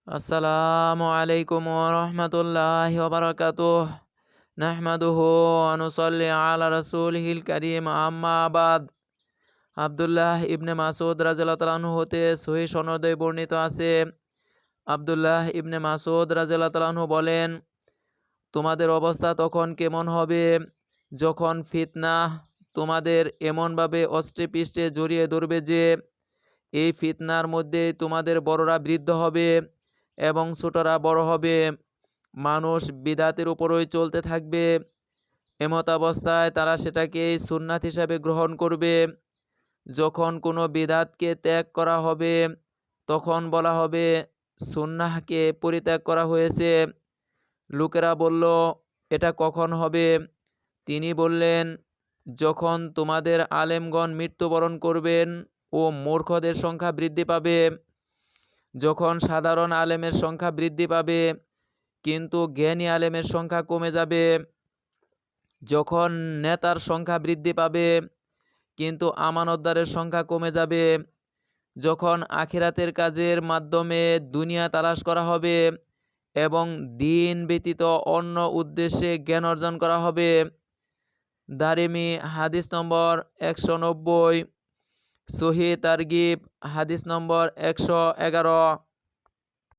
আসসালামু আলাইকুম ওয়া রাহমাতুল্লাহি ওয়া বারাকাতুহু। নাহমাদুহু ওয়া নুসাল্লি আলা রাসূলিহিল কারীম, আম্মা বাদ। আব্দুল্লাহ ইবনে মাসউদ রাদিয়াল্লাহু তাআলা আনহু হতে সহিহ সনদে বর্ণিত আছে, আব্দুল্লাহ ইবনে মাসউদ রাদিয়াল্লাহু তাআলা আনহু বলেন, তোমাদের অবস্থা তখন কেমন হবে যখন ফিতনাহ তোমাদের এমনভাবে অষ্টে-পৃষ্ঠে জড়িয়ে ধরবে যে এই ফিতনার মধ্যে তোমাদের বড়রা বৃদ্ধ হবে এবং ছোটরা বড় হবে। মানুষ বিদআতের উপরই চলতে থাকবে। এমতাবস্থায় তারা সেটাকেই সুন্নাত হিসাবে গ্রহণ করবে। যখন কোনো বিদআতকে ত্যাগ করা হবে তখন বলা হবে সুন্নাহকে পরিত্যাগ করা হয়েছে। লোকেরা বলল, এটা কখন হবে? তিনি বললেন, যখন তোমাদের আলেমগণ মৃত্যুবরণ করবেন ও মূর্খদের সংখ্যা বৃদ্ধি পাবে। যখন সাধারণ আলেমের সংখ্যা বৃদ্ধি পাবে কিন্তু জ্ঞানী আলেমের সংখ্যা কমে যাবে। যখন নেতার সংখ্যা বৃদ্ধি পাবে কিন্তু আমানতদারের সংখ্যা কমে যাবে। যখন আখিরাতের কাজের মাধ্যমে দুনিয়া তালাশ করা হবে এবং দিন ব্যতীত অন্য উদ্দেশ্যে জ্ঞান অর্জন করা হবে। দারিমি হাদিস নম্বর 190, সহিহ তারগিব হাদিস নম্বর 111।